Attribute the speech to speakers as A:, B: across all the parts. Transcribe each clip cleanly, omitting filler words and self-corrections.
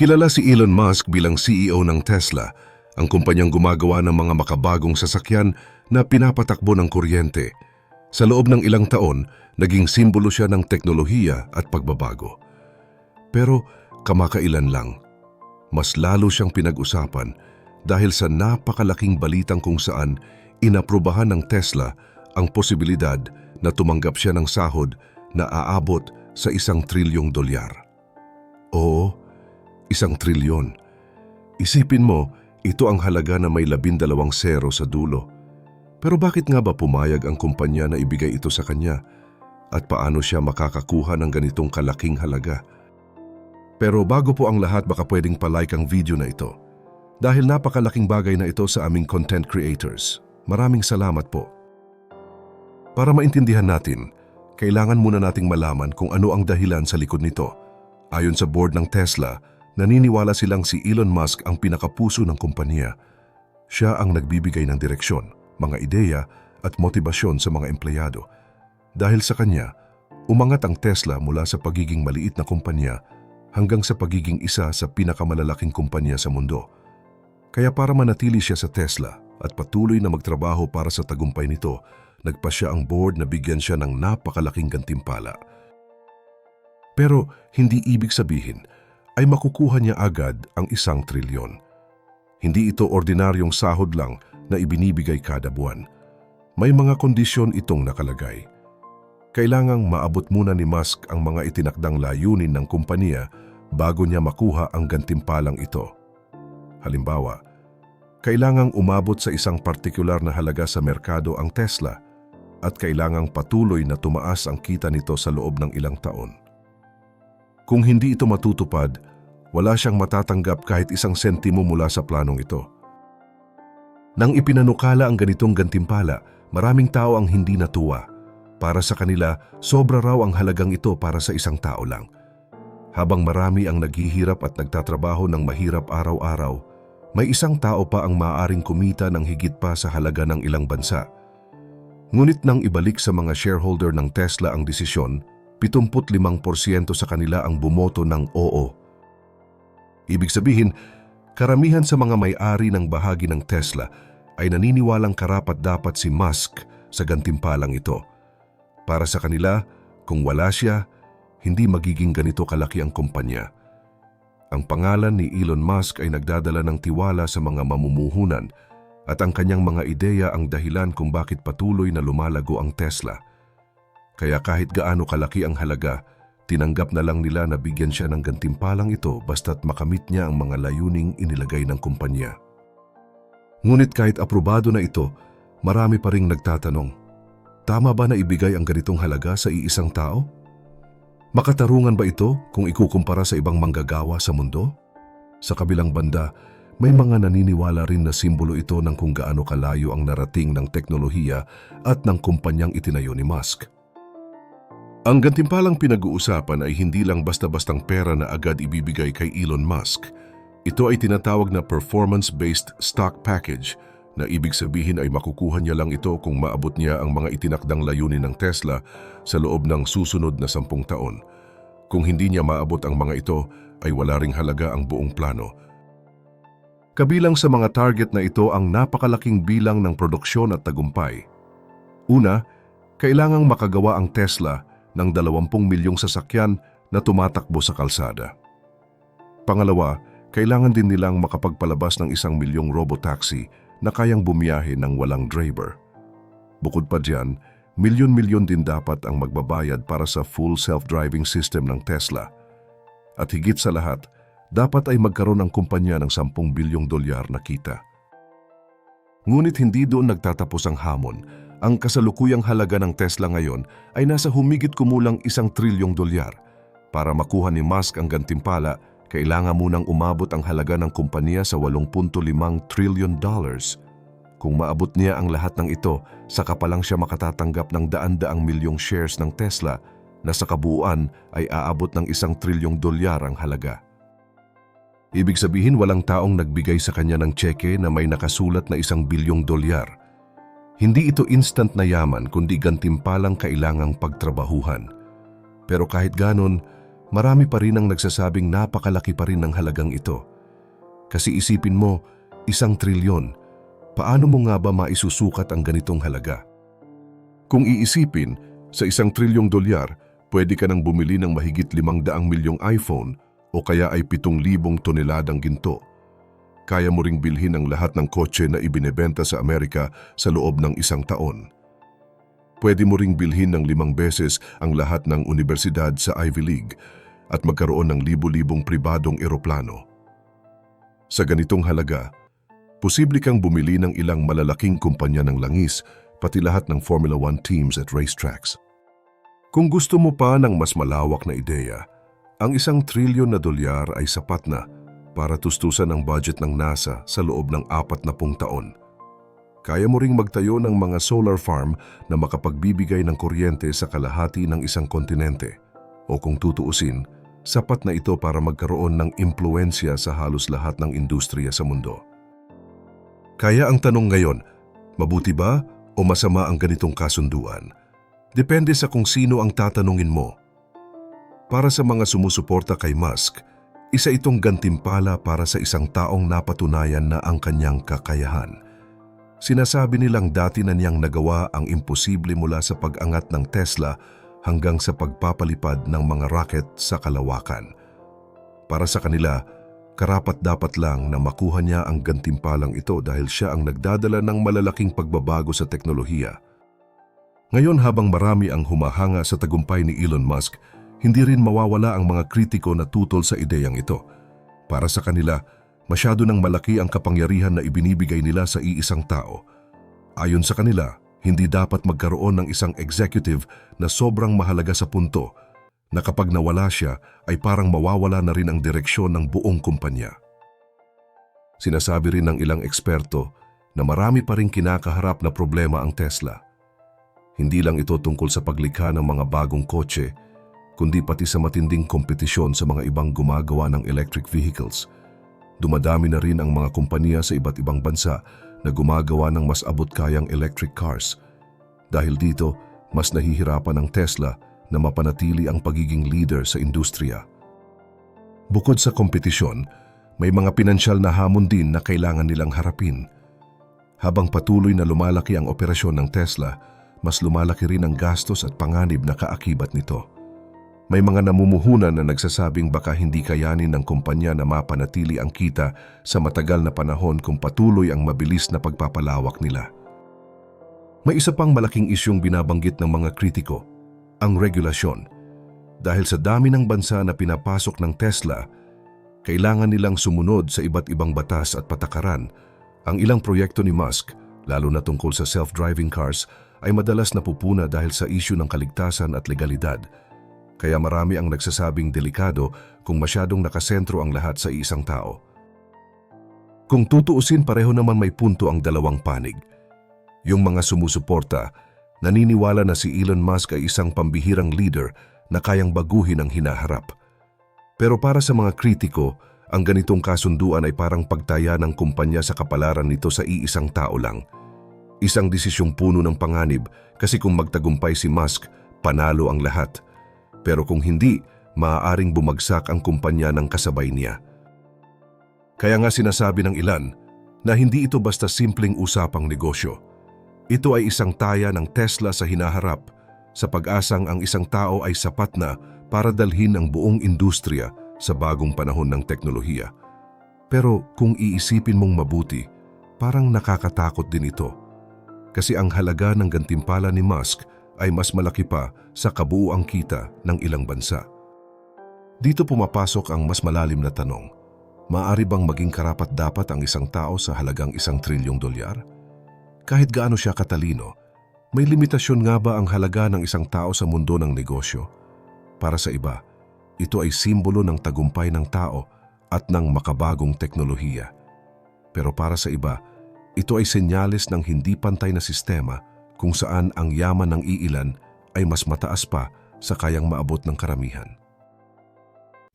A: Kilala si Elon Musk bilang CEO ng Tesla, ang kumpanyang gumagawa ng mga makabagong sasakyan na pinapatakbo ng kuryente. Sa loob ng ilang taon, naging simbolo siya ng teknolohiya at pagbabago. Pero kamakailan lang, mas lalo siyang pinag-usapan dahil sa napakalaking balitang kung saan inaprubahan ng Tesla ang posibilidad na tumanggap siya ng sahod na aabot sa $1 trilyon. Oo, 1 trilyon. Isipin mo, ito ang halaga na may 12 zero sa dulo. Pero bakit nga ba pumayag ang kumpanya na ibigay ito sa kanya? At paano siya makakakuha ng ganitong kalaking halaga? Pero bago po ang lahat, baka pwedeng palike ang video na ito. Dahil napakalaking bagay na ito sa aming content creators. Maraming salamat po. Para maintindihan natin, kailangan muna nating malaman kung ano ang dahilan sa likod nito. Ayon sa board ng Tesla, naniniwala silang si Elon Musk ang pinakapuso ng kumpanya. Siya ang nagbibigay ng direksyon, mga ideya at motibasyon sa mga empleyado. Dahil sa kanya, umangat ang Tesla mula sa pagiging maliit na kumpanya hanggang sa pagiging isa sa pinakamalalaking kumpanya sa mundo. Kaya para manatili siya sa Tesla at patuloy na magtrabaho para sa tagumpay nito, nagpasya ang board na bigyan siya ng napakalaking gantimpala. Pero hindi ibig sabihin ay makukuha niya agad ang 1 trilyon. Hindi ito ordinaryong sahod lang na ibinibigay kada buwan. May mga kondisyon itong nakalagay. Kailangang maabot muna ni Musk ang mga itinakdang layunin ng kumpanya bago niya makuha ang gantimpalang ito. Halimbawa, kailangang umabot sa isang partikular na halaga sa merkado ang Tesla at kailangang patuloy na tumaas ang kita nito sa loob ng ilang taon. Kung hindi ito matutupad, wala siyang matatanggap kahit 1 sentimo mula sa planong ito. Nang ipinanukala ang ganitong gantimpala, maraming tao ang hindi natuwa. Para sa kanila, sobra raw ang halagang ito para sa isang tao lang. Habang marami ang naghihirap at nagtatrabaho ng mahirap araw-araw, may isang tao pa ang maaaring kumita ng higit pa sa halaga ng ilang bansa. Ngunit nang ibalik sa mga shareholder ng Tesla ang desisyon, 75% sa kanila ang bumoto ng oo. Ibig sabihin, karamihan sa mga may-ari ng bahagi ng Tesla ay naniniwalang karapat-dapat si Musk sa gantimpalang ito. Para sa kanila, kung wala siya, hindi magiging ganito kalaki ang kumpanya. Ang pangalan ni Elon Musk ay nagdadala ng tiwala sa mga mamumuhunan at ang kanyang mga ideya ang dahilan kung bakit patuloy na lumalago ang Tesla. Kaya kahit gaano kalaki ang halaga, tinanggap na lang nila na bigyan siya ng gantimpalang ito basta't makamit niya ang mga layuning inilagay ng kumpanya. Ngunit kahit aprobado na ito, marami pa ring nagtatanong, tama ba na ibigay ang ganitong halaga sa iisang tao? Makatarungan ba ito kung ikukumpara sa ibang manggagawa sa mundo? Sa kabilang banda, may mga naniniwala rin na simbolo ito ng kung gaano kalayo ang narating ng teknolohiya at ng kumpanyang itinayo ni Musk. Ang gantimpalang pinag-uusapan ay hindi lang basta-bastang pera na agad ibibigay kay Elon Musk. Ito ay tinatawag na performance-based stock package na ibig sabihin ay makukuha niya lang ito kung maabot niya ang mga itinakdang layunin ng Tesla sa loob ng susunod na 10 taon. Kung hindi niya maabot ang mga ito, ay wala ring halaga ang buong plano. Kabilang sa mga target na ito ang napakalaking bilang ng produksyon at tagumpay. Una, kailangang makagawa ang Tesla ng 20 milyong sasakyan na tumatakbo sa kalsada. Pangalawa, kailangan din nilang makapagpalabas ng 1 milyong robotaxi na kayang bumiyahe ng walang driver. Bukod pa diyan, milyon-milyon din dapat ang magbabayad para sa full self-driving system ng Tesla. At higit sa lahat, dapat ay magkaroon ang kumpanya ng $10 bilyong na kita. Ngunit hindi doon nagtatapos ang hamon. Ang kasalukuyang halaga ng Tesla ngayon ay nasa humigit kumulang $1 trilyong. Para makuha ni Musk ang gantimpala, kailangan munang umabot ang halaga ng kumpanya sa $8.5 trillion. Kung maabot niya ang lahat ng ito, saka pa lang siya makatatanggap ng daan-daang milyong shares ng Tesla na sa kabuuan ay aabot ng $1 trilyong ang halaga. Ibig sabihin walang taong nagbigay sa kanya ng tseke na may nakasulat na $1 bilyong. Hindi ito instant na yaman kundi gantimpalang kailangang pagtrabahuhan. Pero kahit ganon, marami pa rin ang nagsasabing napakalaki pa rin ng halagang ito. Kasi isipin mo, 1 trilyon, paano mo nga ba maisusukat ang ganitong halaga? Kung iisipin, sa $1 trilyon, pwede ka nang bumili ng mahigit 500 milyong iPhone o kaya ay 7,000 toneladang ginto. Kaya mo ring bilhin ang lahat ng kotse na ibinebenta sa Amerika sa loob ng 1 taon. Pwede mo ring bilhin ng 5 beses ang lahat ng universidad sa Ivy League at magkaroon ng libo-libong pribadong eroplano. Sa ganitong halaga, posible kang bumili ng ilang malalaking kumpanya ng langis, pati lahat ng Formula 1 teams at racetracks. Kung gusto mo pa ng mas malawak na ideya, ang $1 trilyon ay sapat na para tustusan ang budget ng NASA sa loob ng 40 taon. Kaya mo ring magtayo ng mga solar farm na makapagbibigay ng kuryente sa kalahati ng isang kontinente. O kung tutuusin, sapat na ito para magkaroon ng impluensya sa halos lahat ng industriya sa mundo. Kaya ang tanong ngayon, mabuti ba o masama ang ganitong kasunduan? Depende sa kung sino ang tatanungin mo. Para sa mga sumusuporta kay Musk, isa itong gantimpala para sa isang taong napatunayan na ang kanyang kakayahan. Sinasabi nilang dati na niyang nagawa ang imposible mula sa pag-angat ng Tesla hanggang sa pagpapalipad ng mga rocket sa kalawakan. Para sa kanila, karapat-dapat lang na makuha niya ang gantimpalang ito dahil siya ang nagdadala ng malalaking pagbabago sa teknolohiya. Ngayon habang marami ang humahanga sa tagumpay ni Elon Musk, hindi rin mawawala ang mga kritiko na tutol sa ideyang ito. Para sa kanila, masyado nang malaki ang kapangyarihan na ibinibigay nila sa iisang tao. Ayon sa kanila, hindi dapat magkaroon ng isang executive na sobrang mahalaga sa punto na kapag nawala siya ay parang mawawala na rin ang direksyon ng buong kumpanya. Sinasabi rin ng ilang eksperto na marami pa ring kinakaharap na problema ang Tesla. Hindi lang ito tungkol sa paglikha ng mga bagong kotse, kundi pati sa matinding kompetisyon sa mga ibang gumagawa ng electric vehicles. Dumadami na rin ang mga kumpanya sa iba't ibang bansa na gumagawa ng mas abot-kayang electric cars. Dahil dito, mas nahihirapan ang Tesla na mapanatili ang pagiging leader sa industriya. Bukod sa kompetisyon, may mga pinansyal na hamon din na kailangan nilang harapin. Habang patuloy na lumalaki ang operasyon ng Tesla, mas lumalaki rin ang gastos at panganib na kaakibat nito. May mga namumuhunan na nagsasabing baka hindi kayanin ng kumpanya na mapanatili ang kita sa matagal na panahon kung patuloy ang mabilis na pagpapalawak nila. May isa pang malaking isyong binabanggit ng mga kritiko, ang regulasyon. Dahil sa dami ng bansa na pinapasok ng Tesla, kailangan nilang sumunod sa iba't ibang batas at patakaran. Ang ilang proyekto ni Musk, lalo na tungkol sa self-driving cars, ay madalas napupuna dahil sa isyu ng kaligtasan at legalidad. Kaya marami ang nagsasabing delikado kung masyadong nakasentro ang lahat sa isang tao. Kung tutuusin, pareho naman may punto ang dalawang panig. Yung mga sumusuporta, naniniwala na si Elon Musk ay isang pambihirang leader na kayang baguhin ang hinaharap. Pero para sa mga kritiko, ang ganitong kasunduan ay parang pagtaya ng kumpanya sa kapalaran nito sa iisang tao lang. Isang desisyong puno ng panganib kasi kung magtagumpay si Musk, panalo ang lahat. Pero kung hindi, maaaring bumagsak ang kumpanya ng kasabay niya. Kaya nga sinasabi ng ilan na hindi ito basta simpleng usapang negosyo. Ito ay isang taya ng Tesla sa hinaharap, sa pag-asang ang isang tao ay sapat na para dalhin ang buong industriya sa bagong panahon ng teknolohiya. Pero kung iisipin mong mabuti, parang nakakatakot din ito. Kasi ang halaga ng gantimpala ni Musk ay mas malaki pa sa kabuuang kita ng ilang bansa. Dito pumapasok ang mas malalim na tanong. Maaari bang maging karapat-dapat ang isang tao sa halagang $1 trilyong? Kahit gaano siya katalino, may limitasyon nga ba ang halaga ng isang tao sa mundo ng negosyo? Para sa iba, ito ay simbolo ng tagumpay ng tao at ng makabagong teknolohiya. Pero para sa iba, ito ay senyales ng hindi pantay na sistema kung saan ang yaman ng iilan ay mas mataas pa sa kayang maabot ng karamihan.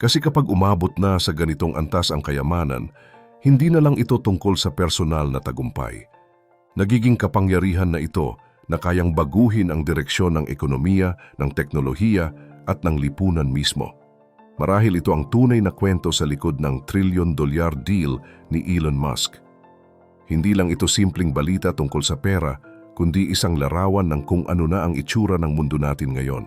A: Kasi kapag umabot na sa ganitong antas ang kayamanan, hindi na lang ito tungkol sa personal na tagumpay. Nagiging kapangyarihan na ito na kayang baguhin ang direksyon ng ekonomiya, ng teknolohiya at ng lipunan mismo. Marahil ito ang tunay na kwento sa likod ng trilyon-dolyar deal ni Elon Musk. Hindi lang ito simpleng balita tungkol sa pera, kundi isang larawan ng kung ano na ang itsura ng mundo natin ngayon.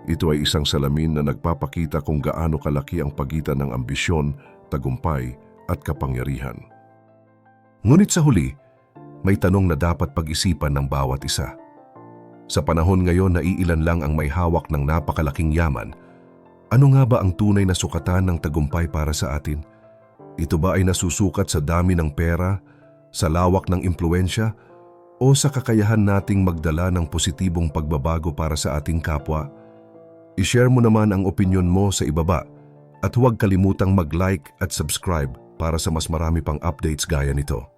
A: Ito ay isang salamin na nagpapakita kung gaano kalaki ang pagitan ng ambisyon, tagumpay at kapangyarihan. Ngunit sa huli, may tanong na dapat pag-isipan ng bawat isa. Sa panahon ngayon na iilan lang ang may hawak ng napakalaking yaman, ano nga ba ang tunay na sukatan ng tagumpay para sa atin? Ito ba ay nasusukat sa dami ng pera, sa lawak ng impluensya, o sa kakayahan nating magdala ng positibong pagbabago para sa ating kapwa? I-share mo naman ang opinyon mo sa ibaba at huwag kalimutang mag-like at subscribe para sa mas marami pang updates gaya nito.